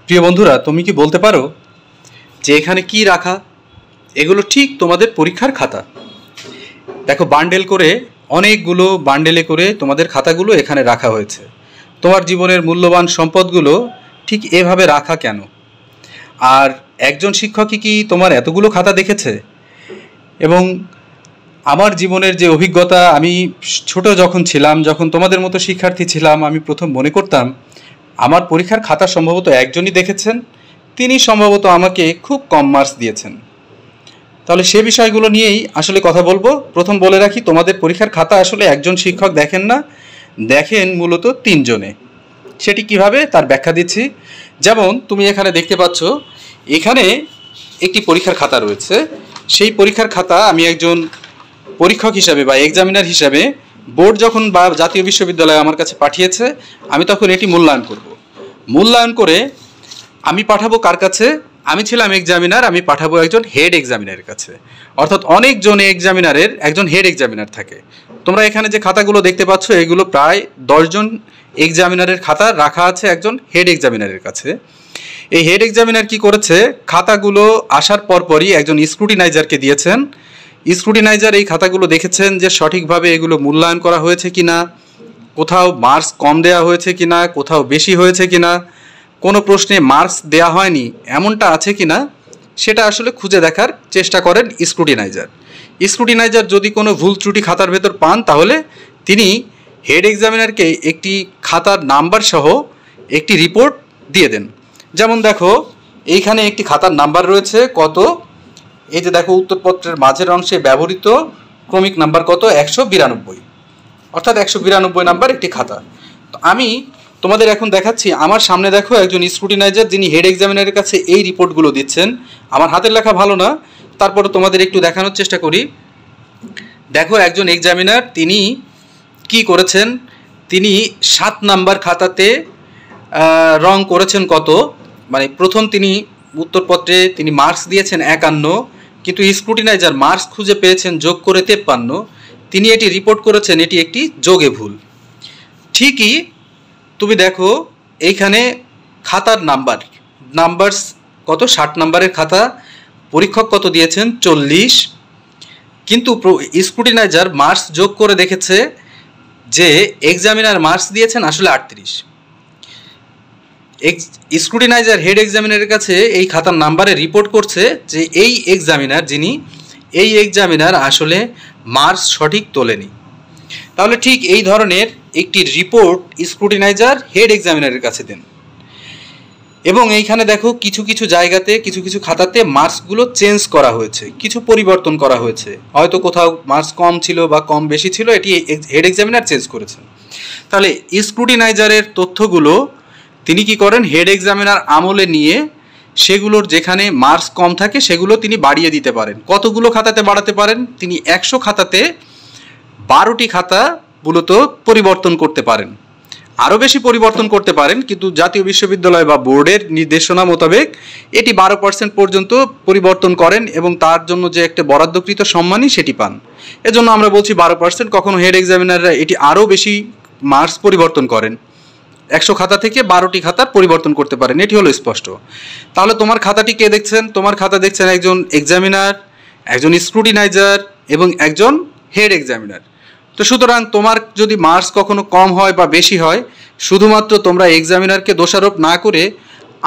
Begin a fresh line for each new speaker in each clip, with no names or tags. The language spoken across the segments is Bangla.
প্রিয় বন্ধুরা, তুমি কি বলতে পারো যে এখানে কি রাখা? এগুলো ঠিক তোমাদের পরীক্ষার খাতা। দেখো, বান্ডেল করে, অনেকগুলো বান্ডেলে করে তোমাদের খাতাগুলো এখানে রাখা হয়েছে। তোমার জীবনের মূল্যবান সম্পদগুলো ঠিক এভাবে রাখা কেন? আর একজন শিক্ষকই কি তোমার এতগুলো খাতা দেখেছে? এবং আমার জীবনের যে অভিজ্ঞতা, আমি ছোট যখন ছিলাম, যখন তোমাদের মতো শিক্ষার্থী ছিলাম, আমি প্রথম মনে করতাম আমার পরীক্ষার খাতা সম্ভবত একজনই দেখেছেন, তিনি সম্ভবত আমাকে খুব কম মার্কস দিয়েছেন। তাহলে সে বিষয়গুলো নিয়েই আসলে কথা বলবো। প্রথম বলে রাখি, তোমাদের পরীক্ষার খাতা আসলে একজন শিক্ষক দেখেন না, দেখেন মূলত তিনজনে। সেটি কিভাবে তার ব্যাখ্যা দিচ্ছি। যেমন তুমি এখানে দেখতে পাচ্ছ, এখানে একটি পরীক্ষার খাতা রয়েছে। সেই পরীক্ষার খাতা আমি একজন পরীক্ষক হিসাবে বা এক্সামিনার হিসাবে বোর্ড যখন বা জাতীয় বিশ্ববিদ্যালয় আমার কাছে পাঠিয়েছে, আমি তখন এটি মূল্যায়ন করব। মূল্যায়ন করে আমি পাঠাবো কার কাছে? আমি ছিলাম এক্সামিনার, আমি পাঠাবো একজন হেড এক্সামিনারের কাছে। অর্থাৎ অনেকজন এক্সামিনারের একজন হেড এক্সামিনার থাকে। তোমরা এখানে যে খাতাগুলো দেখতে পাচ্ছ, এগুলো প্রায় 10 জন এক্সামিনারের খাতা রাখা আছে একজন হেড এক্সামিনারের কাছে। এই হেড এক্সামিনার কি করেছে, খাতাগুলো আসার পরপরই একজন স্ক্রুটিনাইজারকে দিয়েছেন। স্ক্রুটিনাইজার এই খাতাগুলো দেখেছেন যে সঠিকভাবে এগুলো মূল্যায়ন করা হয়েছে কিনা, কোথাও মার্কস কম দেওয়া হয়েছে কিনা, কোথাও বেশি হয়েছে কিনা, কোনো প্রশ্নে মার্কস দেয়া হয়নি এমনটা আছে কিনা, সেটা আসলে খুঁজে দেখার চেষ্টা করেন স্ক্রুটিনাইজার। স্ক্রুটিনাইজার যদি কোনো ভুল ত্রুটি খাতার ভেতর পান, তাহলে তিনি হেড এক্সামিনারকে একটি খাতার নাম্বার সহ একটি রিপোর্ট দিয়ে দেন। যেমন দেখো, এইখানে একটি খাতার নাম্বার রয়েছে কত, এই যে দেখো, উত্তরপত্রের মাঝের অংশে ব্যবহৃত ক্রমিক নাম্বার কত, 192, অর্থাৎ 192 নাম্বার একটি খাতা। তো আমি তোমাদের এখন দেখাচ্ছি, আমার সামনে দেখো একজন স্ক্রুটিনাইজার যিনি হেড এক্সামিনারের কাছে এই রিপোর্টগুলো দিচ্ছেন। আমার হাতের লেখা ভালো না, তারপরে তোমাদের একটু দেখানোর চেষ্টা করি। দেখো, একজন এক্সামিনার তিনি কি করেছেন, তিনি 7 নাম্বার খাতাতে রং করেছেন কত, মানে প্রথম তিনি উত্তরপত্রে তিনি মার্কস দিয়েছেন 51, কিন্তু স্ক্রুটিনাইজার মার্কস খুঁজে পেয়েছেন যোগ করে 53। তিনি এটি রিপোর্ট করেছেন এটি একটি যোগে ভুল। ঠিকই তুমি দেখো, এইখানে খাতার নাম্বারস কত, 60 নাম্বারের খাতা, পরীক্ষক কত দিয়েছেন, 40, কিন্তু স্ক্রুটিনাইজার মার্কস যোগ করে দেখেছে যে এক্সামিনার মার্কস দিয়েছেন আসলে 38। স্ক্রুটিনাইজার হেড এক্সামিনারের কাছে এই খাতার নাম্বারে রিপোর্ট করছে যে এই এক্সামিনার আসলে মার্কস সঠিক তোলেনি। তাহলে ঠিক এই ধরনের একটি রিপোর্ট স্ক্রুটিনাইজার হেড এক্সামিনারের কাছে দেন। এবং এইখানে দেখো, কিছু কিছু জায়গাতে, কিছু কিছু খাতাতে মার্কসগুলো চেঞ্জ করা হয়েছে, কিছু পরিবর্তন করা হয়েছে। হয়তো কোথাও মার্কস কম ছিল বা কম বেশি ছিল, এটি হেড এক্সামিনার চেঞ্জ করেছেন। তাহলে স্ক্রুটিনাইজারের তথ্যগুলো তিনি কি করেন, হেড এক্সামিনার আমলে নিয়ে সেগুলোর যেখানে মার্কস কম থাকে সেগুলো তিনি বাড়িয়ে দিতে পারেন। কতগুলো খাতাতে বাড়াতে পারেন? তিনি 100 খাতাতে 12টি খাতা মূলত পরিবর্তন করতে পারেন। আরও বেশি পরিবর্তন করতে পারেন, কিন্তু জাতীয় বিশ্ববিদ্যালয় বা বোর্ডের নির্দেশনা মোতাবেক এটি 12% পর্যন্ত পরিবর্তন করেন এবং তার জন্য যে একটা বরাদ্দকৃত সম্মানই সেটি পান। এজন্য আমরা বলছি 12%। কখনো হেড এক্সামিনাররা এটি আরও বেশি মার্কস পরিবর্তন করেন, 100 খাতা থেকে 12টি খাতার পরিবর্তন করতে পারেন। এটি হলো স্পষ্ট। তাহলে তোমার খাতাটি কে দেখছেন? তোমার খাতা দেখছেন একজন এক্সামিনার, একজন স্ক্রুটিনাইজার এবং একজন হেড এক্সামিনার। তো সুতরাং তোমার যদি মার্কস কখনো কম হয় বা বেশি হয়, শুধুমাত্র তোমরা এক্সামিনারকে দোষারোপ না করে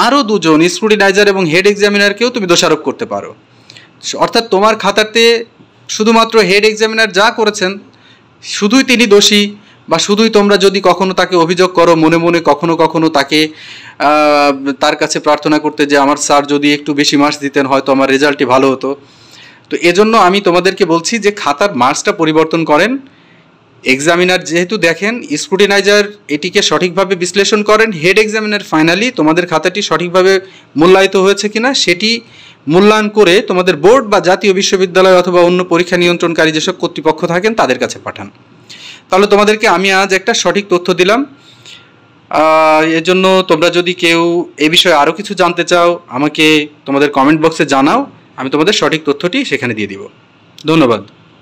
আরও দুজন স্ক্রুটিনাইজার এবং হেড এক্সামিনারকেও তুমি দোষারোপ করতে পারো। অর্থাৎ তোমার খাতাতে শুধুমাত্র হেড এক্সামিনার যা করেছেন শুধুই তিনি দোষী, বা শুধুই তোমরা যদি কখনো তাকে অভিযোগ করো মনে মনে, কখনো কখনো তাকে তার কাছে প্রার্থনা করতে যে আমার স্যার যদি একটু বেশি মার্কস দিতেন হয়তো আমার রেজাল্টটি ভালো হতো। তো এজন্য আমি তোমাদেরকে বলছি যে খাতার মার্কসটা পরিবর্তন করেন। এক্সামিনার যেহেতু দেখেন, স্ক্রুটিনাইজার এটিকে সঠিকভাবে বিশ্লেষণ করেন, হেড এক্সামিনার ফাইনালি তোমাদের খাতাটি সঠিকভাবে মূল্যায়িত হয়েছে কিনা সেটি মূল্যায়ন করে তোমাদের বোর্ড বা জাতীয় বিশ্ববিদ্যালয় অথবা অন্য পরীক্ষা নিয়ন্ত্রণকারী যেসব কর্তৃপক্ষ থাকেন তাদের কাছে পাঠান। তাহলে তোমাদেরকে আমি আজ একটা সঠিক তথ্য দিলাম। এজন্য তোমরা যদি কেউ এই বিষয়ে আরও কিছু জানতে চাও, আমাকে তোমাদের কমেন্ট বক্সে জানাও, আমি তোমাদের সঠিক তথ্যটি সেখানে দিয়ে দিব। ধন্যবাদ।